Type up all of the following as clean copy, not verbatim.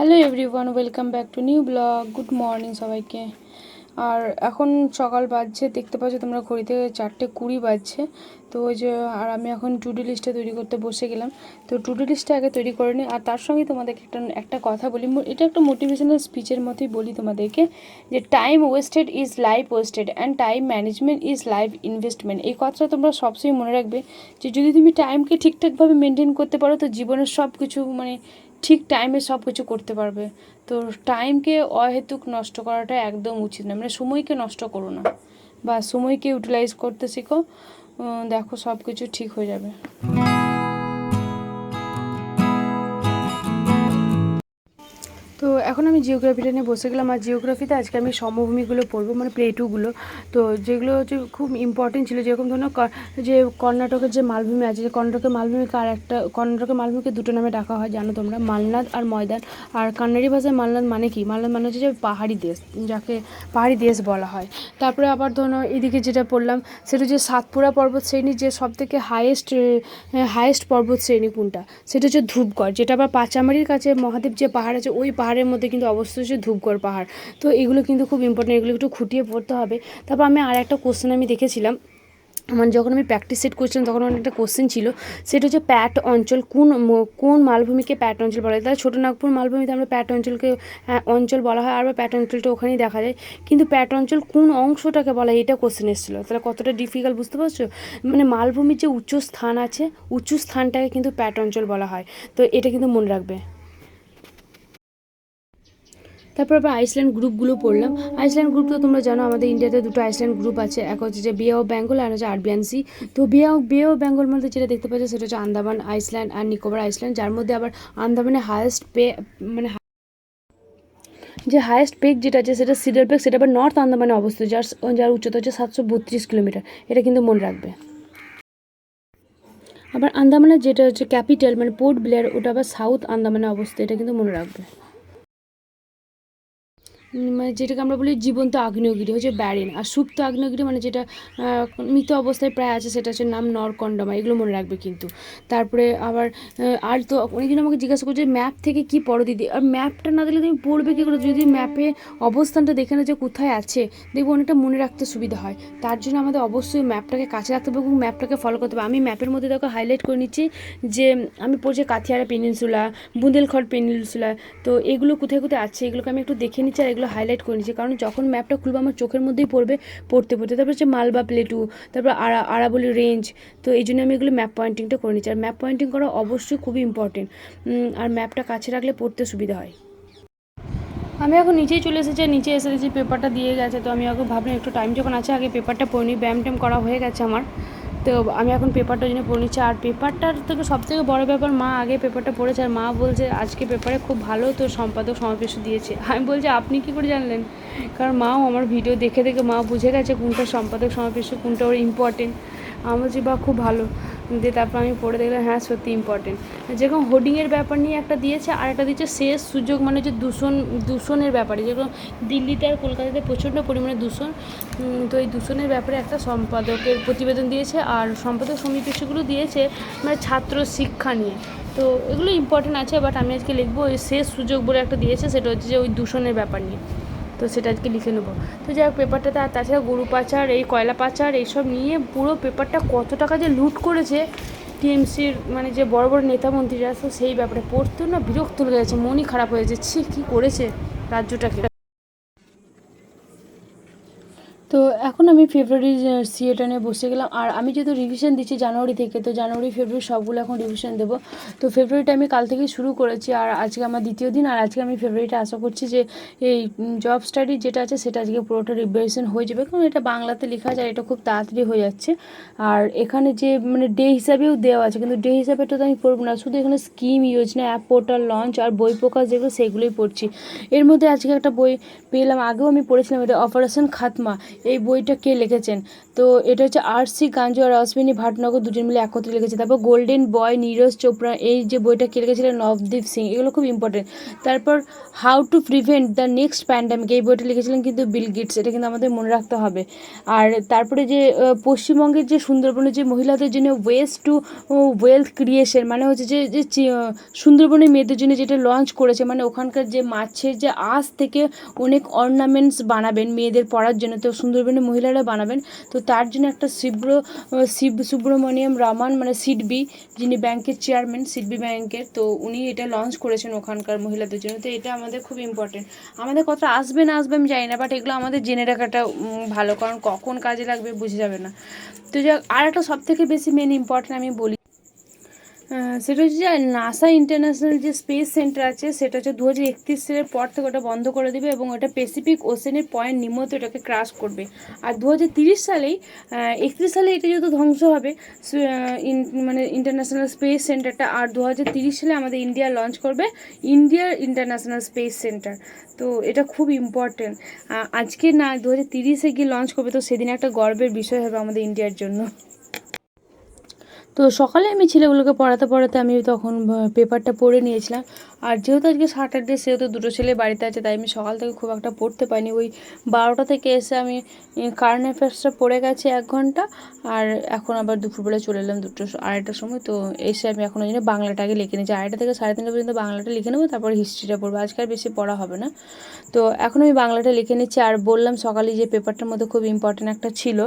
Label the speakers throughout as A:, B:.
A: Hello everyone, welcome back to new blog. Good morning সবাইকে। আর এখন সকাল বাজছে, দেখতে পাচ্ছ তোমরা ঘড়িতে 4:20 বাজছে। তো ওই যে আর আমি এখন টুডু লিস্টটা তৈরি করতে বসে গেলাম। তো টুডু লিস্টটা আগে তৈরি করে নিই, আর তার সঙ্গে তোমাদেরকে একটা কথা বলি। এটা একটা মোটিভেশনাল স্পিচের মতোই বলি তোমাদেরকে, যে time wasted is life wasted and time management is life investment. এই কথাটা তোমরা সবসময় মনে রাখবে, যে যদি তুমি টাইমকে ঠিকঠাকভাবে মেনটেন করতে পারো তো জীবনের সব কিছু ঠিক টাইমে সব কিছু করতে পারবে। তো টাইমকে অহেতুক নষ্ট করাটা একদম উচিত না, সময়কে নষ্ট করো না, বা সময়কে ইউটিলাইজ করতে শিখো। দেখো সব কিছু ঠিক হয়ে যাবে। তো এখন আমি জিওগ্রাফিটা নিয়ে বসে গেলাম, আর জিওগ্রাফিতে আজকে আমি সমভূমিগুলো পড়বো, প্লেটুগুলো। তো যেগুলো হচ্ছে খুব ইম্পর্টেন্ট ছিল, যেরকম ধরুন যে কর্ণাটকের যে মালভূমি আছে, যে কর্ণাটকের মালভূমিকে কর্ণাটকের মালভূমিকে দুটো নামে ডাকা হয় জানো তোমরা, মালনাদ আর ময়দান। আর কান্নাড়ি ভাষায় মালনাদ মানে কি? মালনাদ মানে হচ্ছে যে পাহাড়ি দেশ, যাকে পাহাড়ি দেশ বলা হয়। তারপরে আবার ধরো এদিকে যেটা পড়লাম সেটা হচ্ছে সাতপুরা পর্বত শ্রেণী, যে সবথেকে হায়েস্ট পর্বত শ্রেণী কোনটা, সেটা হচ্ছে ধূপগড়, যেটা আবার পাচামারির কাছে মহাদেব যে পাহাড় আছে ওই পাহাড়ের মধ্যে কিন্তু অবস্থিত হচ্ছে ধূপগড় পাহাড়। তো এগুলো কিন্তু খুব ইম্পর্টেন্ট, এগুলো একটু খুঁটিয়ে পড়তে হবে। তারপর আমি আর একটা কোশ্চেন আমি দেখেছিলাম, যখন আমি প্র্যাকটিস সেট করছিলাম তখন আমার একটা কোশ্চেন ছিল, সেটা হচ্ছে প্যাট অঞ্চল কোন মালভূমিকে প্যাট অঞ্চল বলা হয়। তাহলে ছোটোনাগপুর মালভূমিতে আমরা প্যাট অঞ্চলকে অঞ্চল বলা হয়, আর প্যাট অঞ্চলটা ওখানেই দেখা যায়, কিন্তু প্যাট অঞ্চল কোন অংশটাকে বলা হয় এটা কোশ্চেন এসেছিলো। তাহলে কতটা ডিফিকাল্ট বুঝতে পারছো? মালভূমির যে উচ্চ স্থান আছে, উঁচু স্থানটাকে কিন্তু প্যাট অঞ্চল বলা হয়। তো এটা কিন্তু মনে রাখবে। তারপর আবার আইসল্যান্ড গ্রুপগুলো পড়লাম। আইসল্যান্ড গ্রুপ তো তোমরা জানো, আমাদের ইন্ডিয়াতে দুটো আইসল্যান্ড গ্রুপ আছে, এক হচ্ছে যে বে অফ বেঙ্গল আর হচ্ছে আরবিয়ান সি। তো বে অফ বেঙ্গল মধ্যে যেটা দেখতে পাচ্ছ সেটা হচ্ছে আন্দামান আইসল্যান্ড আর নিকোবর আইসল্যান্ড, যার মধ্যে আবার আন্দামানে যে হায়েস্ট পেক যেটা আছে সেটা সিডার পেক, সেটা আবার নর্থ আন্দামানে অবস্থিত, যার উচ্চতা হচ্ছে 732 কিলোমিটার। এটা কিন্তু মনে রাখবে। আবার আন্দামানের যেটা হচ্ছে ক্যাপিটাল পোর্ট ব্লেয়ার, ওটা আবার সাউথ আন্দামানে অবস্থিত, এটা কিন্তু মনে রাখবে। যেটাকে আমরা বলি জীবন্ত আগ্নেয়গিরি হচ্ছে ব্যারিন, আর সুপ্ত আগ্নেয়গিরি যেটা মৃত অবস্থায় প্রায় আছে সেটা হচ্ছে নাম নরকন্ডামা। এগুলো মনে রাখবে কিন্তু। তারপরে আবার আর তো অনেকদিন আমাকে জিজ্ঞাসা করছে ম্যাপ থেকে কি পড়ো দিদি, আর ম্যাপটা না দিলে তুমি পড়বে কী করে? যদি ম্যাপে অবস্থানটা দেখে না যে কোথায় আছে, দেখবো অনেকটা মনে রাখতে সুবিধা হয়। তার জন্য আমাদের অবশ্যই ম্যাপটাকে কাছে রাখতে হবে এবং ম্যাপটাকে ফলো করতে হবে। আমি ম্যাপের মধ্যে দেখো হাইলাইট করে নিচ্ছি যে আমি পড়ছি কাথিয়ারা পেনিনসুলা, বুন্দেলখণ্ড পেনিনসুলা। তো এগুলো কোথায় কোথায় আছে এগুলোকে আমি একটু দেখে নিচ্ছি আর এগুলো হাইলাইট করে নিচ্ছি, কারণ যখন ম্যাপটা খুলবো আমার চোখের মধ্যেই পড়তে তারপর হচ্ছে মালবা প্লেটু, তারপর আরাবলি রেঞ্জ। তো এই জন্য আমি এগুলো ম্যাপ পয়েন্টিংটা করে নিচ্ছি, আর ম্যাপ পয়েন্টিং করা অবশ্যই খুবই ইম্পর্টেন্ট, আর ম্যাপটা কাছে রাখলে পড়তে সুবিধা হয়। আমি এখন নিচেই চলে এসেছি, নিচে এসে দেখছি পেপারটা দিয়ে গেছে। তো আমি এখন ভাবলাম একটু টাইম যখন আছে আগে পেপারটা পড়ে নিই, ব্যায়াম ট্যাম করা হয়ে গেছে আমার। তো আমি এখন পেপারটার জন্য পড়ে নিচ্ছি, আর পেপারটার থেকে সবথেকে বড় ব্যাপার মা আগে পেপারটা পড়েছে, আর মা বলছে আজকে পেপারে খুব ভালো তো সম্পাদক সমাবেশ দিয়েছে। আমি বলছি আপনি কী করে জানলেন? কারণ মাও আমার ভিডিও দেখে দেখে মা বুঝে গেছে কোনটা সম্পাদক সমাবেশ, কোনটা ওর ইম্পর্টেন্ট। আমি বলছি বা খুব ভালো। দিয়ে তারপর আমি পড়ে দেখলাম হ্যাঁ সত্যি ইম্পর্টেন্ট। যেরকম হোর্ডিংয়ের ব্যাপার নিয়ে একটা দিয়েছে, আর একটা দিয়েছে শেষ সুযোগ, যে দূষণের ব্যাপারে, যেরকম দিল্লিতে আর কলকাতাতে প্রচণ্ড পরিমাণে দূষণ। তো এই দূষণের ব্যাপারে একটা সম্পাদকের প্রতিবেদন দিয়েছে, আর সম্পাদক সমিতিগুলো দিয়েছে ছাত্র শিক্ষা নিয়ে। তো এগুলো ইম্পর্টেন্ট আছে, বাট আমি আজকে লিখবো ওই শেষ সুযোগ বলে একটা দিয়েছে, সেটা হচ্ছে যে ওই দূষণের ব্যাপার নিয়ে। তো সেটা আজকে লিখে নেবো। তো যাই হোক পেপারটাতে, আর তাছাড়া গরু পাচার, এই কয়লা পাচার, এইসব নিয়ে পুরো পেপারটা কত টাকা যে লুট করেছে টিএমসির যে বড় বড় নেতা মন্ত্রীরা, তো সেই ব্যাপারে পড়তেও না বিরক্ত লেগে গেছে, মনই খারাপ হয়ে যাচ্ছে, কী করেছে রাজ্যটাকে। তো এখন আমি ফেব্রুয়ারি সিএটা নিয়ে বসে গেলাম, আর আমি যেহেতু রিভিশন দিচ্ছি জানুয়ারি থেকে, তো জানুয়ারি ফেব্রুয়ারি সবগুলো এখন রিভিশন দেবো। তো ফেব্রুয়ারিটা আমি কাল থেকেই শুরু করেছি, আর আজকে আমার দ্বিতীয় দিন, আর আজকে আমি ফেব্রুয়ারিটা আশা করছি যে এই জব স্টাডি যেটা আছে সেটা আজকে পুরোটা রিভিশন হয়ে যাবে, কারণ এটা বাংলাতে লেখা যায়, এটা খুব তাড়াতাড়ি হয়ে যাচ্ছে। আর এখানে যে ডে হিসাবেও দেওয়া আছে, কিন্তু ডে হিসাবে তো আমি পড়বো না, শুধু এখানে স্কিম যোজনা, অ্যাপ পোর্টাল লঞ্চ আর বই প্রকাশ যেগুলো সেগুলোই পড়ছি। এর মধ্যে আজকে একটা বই পেলাম, আগেও আমি পড়েছিলাম, এটা অপারেশন খাতমা। এই বই বইটা কে লিখেছেন, তো এটা হচ্ছে আর.সি. গাঞ্জু আর অশ্বিনী ভাটনগর দুজন মিলে একত্রে লিখেছে। তারপর গোল্ডেন বয় নীরজ চোপড়া, এই যে বইটা কে লিখেছিলেন নবদীপ সিং, এগুলো খুব ইম্পর্টেন্ট। তারপর how to prevent the next pandemic, এই বইটা লিখেছিলেন কিন্তু বিল গেটস, এটা কিন্তু আমাদের মনে রাখতে হবে। আর তারপরে যে পশ্চিমবঙ্গের যে সুন্দরবনের যে মহিলাদের জন্য ওয়েস্ট টু ওয়েলথ ক্রিয়েশন, মানে হচ্ছে যে যে সুন্দরবনের মেয়েদের জন্য যেটা লঞ্চ করেছে, মানে ওখানকার যে মাছের যে আঁশ থেকে অনেক অর্নামেন্টস বানাবেন মেয়েদের পরার জন্য, তো সুন্দরবনের মহিলারা বানাবেন। তো তার জন্য একটা শিব সুব্রমণিয়াম রামান, মানে সিডবি, যিনি ব্যাংকের চেয়ারম্যান সিডবি ব্যাংকের, তো উনি এটা লঞ্চ করেছেন ওখানকার মহিলাদের জন্য। তো এটা আমাদের খুব ইম্পর্টেন্ট। আমাদের কতটা আসবে না আসবে আমি জানি না, বাট এগুলো আমাদের জেনে রাখাটা ভালো, কারণ কখন কাজে লাগবে বুঝে যাবে না। তো যাক, আর একটা সবথেকে বেশি মেন ইম্পর্টেন্ট আমি বলি, সেটা হচ্ছে যে নাসা ইন্টারন্যাশনাল যে স্পেস সেন্টার আছে, সেটা হচ্ছে 2031 সালের পর থেকে ওটা বন্ধ করে দেবে, এবং ওটা প্যাসিফিক ওশেনের পয়েন্ট নিমতে ওটাকে ক্রাশ করবে। আর 2030 সালেই 31 সালে এটা যেহেতু ধ্বংস হবে, মানে ইন্টারন্যাশনাল স্পেস সেন্টারটা, আর 2030 সালে আমাদের ইন্ডিয়া লঞ্চ করবে ইন্ডিয়ার ইন্টারন্যাশনাল স্পেস সেন্টার। তো এটা খুব ইম্পর্টেন্ট, আজকে না 2030-এ গিয়ে লঞ্চ করবে, তো সেদিন একটা গর্বের বিষয় হবে আমাদের ইন্ডিয়ার জন্য। তো সকালে আমি ছেলেগুলোকে পড়াতে পড়াতে আমি তখন পেপারটা পড়ে নিয়েছিলাম। আর যেহেতু আজকে স্যাটারডে, সেহেতু দুটো ছেলে বাড়িতে আছে, তাই আমি সকাল থেকে খুব একটা পড়তে পারিনি। ওই 12টা থেকে এসে আমি কারেন্ট অ্যাফেয়ার্সটা পড়ে গেছি 1 ঘন্টা, আর এখন আবার দুপুরবেলা চলে এলাম 2-2:30টার সময়। তো এসে আমি এখন ওই জন্য বাংলাটা আগে লিখে নিয়েছি, 2:30 থেকে 3:30 পর্যন্ত বাংলাটা লিখে নেবো, তারপর হিস্ট্রিটা পড়বো, আজকে আর বেশি পড়া হবে না। তো এখন আমি বাংলাটা লিখে নিচ্ছি। আর বললাম সকালে যে পেপারটার মধ্যে খুব ইম্পর্টেন্ট একটা ছিল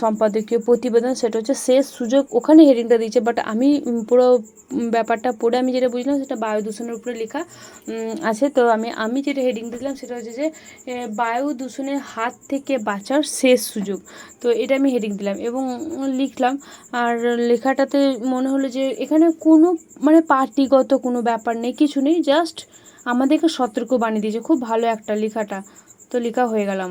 A: সম্পাদকীয় প্রতিবেদন, সেটা হচ্ছে শেষ সুযোগ, ওখানে হেডিংটা দিয়েছে, বাট আমি পুরো ব্যাপারটা পড়ে আমি যেটা বুঝলাম সেটা বায়ু দূষণের উপরে লেখা আছে। তো আমি যেটা হেডিং দিলাম সেটা হচ্ছে যে বায়ু দূষণের হাত থেকে বাঁচার শেষ সুযোগ। তো এটা আমি হেডিং দিলাম এবং লিখলাম। আর লেখাটাতে মনে হলো যে এখানে কোনো মানে পার্টিগত কোনো ব্যাপার নেই, কিছু নেই, জাস্ট আমাদেরকে সতর্ক বানিয়ে দিয়েছে। খুব ভালো একটা লেখাটা, তো লেখা হয়ে গেলাম।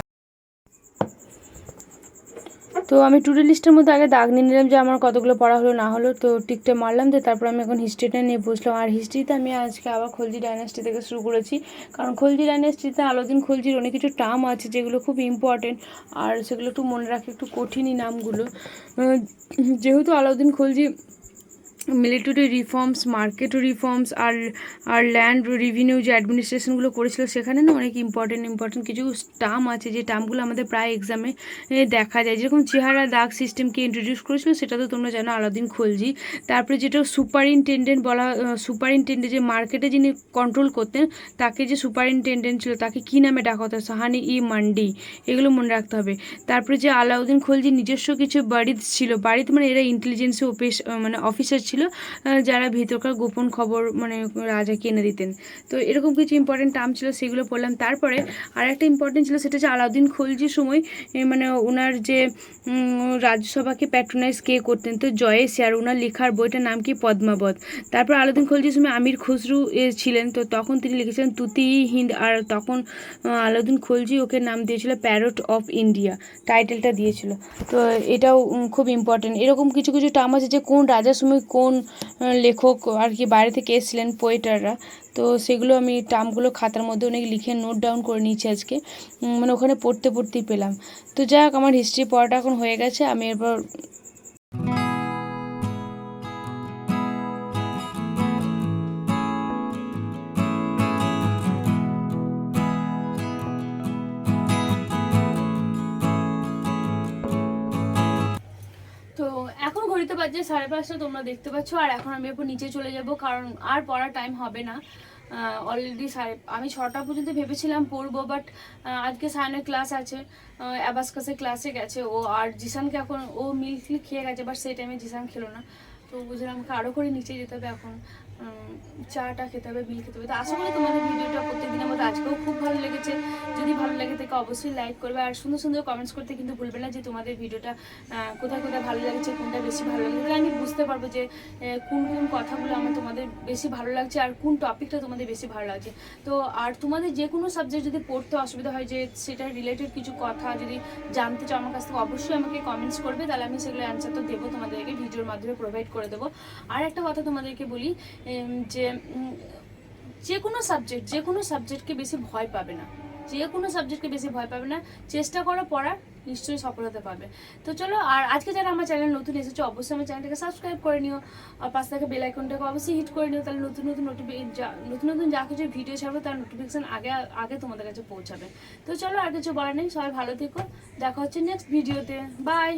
A: তো আমি টু ডু লিস্টের মধ্যে আগে দাগ নিয়ে নিলাম যে আমার কতগুলো পড়া হলো না হলো, তো টিকটে মারলাম, যে তারপর আমি এখন হিস্ট্রিটা নিয়ে বসলাম। আর হিস্ট্রিতে আমি আজকে আবার খলজি ডাইনাস্টি থেকে শুরু করেছি, কারণ খলজি ডাইনাস্টিতে আলাউদ্দিন খলজির অনেক কিছু টার্ম আছে যেগুলো খুব ইম্পর্টেন্ট, আর সেগুলো একটু মনে রাখা একটু কঠিনই নামগুলো। যেহেতু Alauddin Khalji military reforms, market reforms, আর ল্যান্ড রেভিনিউ যে অ্যাডমিনিস্ট্রেশনগুলো করেছিল, সেখানে না অনেক ইম্পর্টেন্ট কিছু টার্ম আছে, যে টার্মগুলো আমাদের প্রায় এক্সামে দেখা যায়। যেরকম চেহারা দাগ সিস্টেমকে ইন্ট্রোডিউস করেছিল, সেটা তো তোমরা জানো আলাউদ্দিন খলজি। তারপরে যেটা সুপারিনটেন্ডেন্ট বলা, সুপারিনটেন্ডেন্ট যে মার্কেটে যিনি কন্ট্রোল করতেন, তাকে যে সুপারিনটেন্ডেন্ট ছিল তাকে কী নামে ডাকা হতো, সাহানি ই মান্ডি, এগুলো মনে রাখতে হবে। তারপরে যে আলাউদ্দিন খলজির নিজস্ব কিছু বাড়িদ ছিল, বাড়িদ মানে এরা ইন্টেলিজেন্সি মানে অফিসার ছিল, যারা ভিতরকার গোপন খবর মানে রাজাকে এনে দিতেন। তো এরকম কিছু ইম্পর্টেন্ট টার্ম ছিল, সেগুলো পড়লাম। তারপরে আরেকটা ইম্পর্টেন্ট ছিল, সেটা হচ্ছে আলাউদ্দিন খলজির সময় মানে ওনার যে রাজসভাকে প্যাট্রোনাইজ কে করতেন, তো জয়েসি, আর ওনার লেখার বইটার নাম কি পদ্মাবত। তারপর আলাউদ্দিন খলজির সময় আমির খুসরু ছিলেন, তো তখন তিনি লিখেছিলেন তুতি হিন্দ, আর তখন আলাউদ্দিন খলজি ওকে নাম দিয়েছিল প্যারট অফ ইন্ডিয়া, টাইটেলটা দিয়েছিল। তো এটাও খুব ইম্পর্টেন্ট। এরকম কিছু কিছু টার্ম আছে যে কোন রাজার সময় কোন লেখক আর কি বাইরে থেকে এসেছিলেন, পোয়েটাররা, তো সেগুলো আমি টার্মগুলো খাতার মধ্যে অনেক লিখে নোট ডাউন করে নিয়েছি আজকে, মানে ওখানে পড়তেই পেলাম। তো যাক, আমার হিস্ট্রি পড়াটা এখন হয়ে গেছে, আমি এরপর তো এখন ঘড়িতে বাজে 5:30, তোমরা দেখতে পাচ্ছ। আর এখন আমি এরপর নিচে চলে যাব, কারণ আর পড়ার টাইম হবে না। অলরেডি আমি 6টা পর্যন্ত ভেবেছিলাম পড়বো, বাট আজকে সায়নের ক্লাস আছে, অ্যাবাসকাসের ক্লাসে গেছে ও, আর জিসানকে এখন ও মিল্ক খেয়ে গেছে, বাট সেই টাইমে জিসান খেলো না। তো বুঝলাম আমাকে আরও করে নিচে যেতে হবে, এখন চাটা খেতে হবে, মিল খেতে হবে। তো আশা করি তোমাদের ভিডিওটা প্রত্যেকদিনের মতো আজকেও খুব ভালো লেগেছে। যদি ভালো লাগে থাকে অবশ্যই লাইক করবে, আর সুন্দর সুন্দর কমেন্টস করতে কিন্তু ভুলবে না, যে তোমাদের ভিডিওটা কোথায় কোথায় ভালো লাগছে, কোনটা বেশি ভালো লাগছে, তাহলে আমি বুঝতে পারবো যে কোন কোন কথাগুলো আমার তোমাদের বেশি ভালো লাগছে, আর কোন টপিকটা তোমাদের বেশি ভালো লাগছে। তো আর তোমাদের যে কোনো সাবজেক্ট যদি পড়তে অসুবিধা হয়, যে সেটা রিলেটেড কিছু কথা যদি জানতে চাও আমার কাছ থেকে, অবশ্যই আমাকে কমেন্টস করবে, তাহলে আমি সেগুলো অ্যান্সার তো দেবো, তোমাদেরকে ভিডিওর মাধ্যমে প্রোভাইড করে দেবো। আর একটা কথা তোমাদেরকে বলি, যে যে কোনো সাবজেক্টকে বেশি ভয় পাবে না। যে কোনো সাবজেক্টকে বেশি ভয় পাবে না, চেষ্টা করো পড়ার, নিশ্চয়ই সফলতা পাবে। তো চলো, আর আজকে যারা আমার চ্যানেল নতুন এসেছো অবশ্যই আমার চ্যানেলটাকে সাবস্ক্রাইব করে নিও, আর পাশ থেকে বেল আইকনটাকে অবশ্যই হিট করে নিও, তাহলে নতুন নতুন যা কিছু ভিডিও ছাড়বো তার নোটিফিকেশন আগে আগে তোমাদের কাছে পৌঁছাবে। তো চলো, আর কিছু বলার নেই, সবাই ভালো থেকো, দেখা হচ্ছে নেক্সট ভিডিওতে, বাই।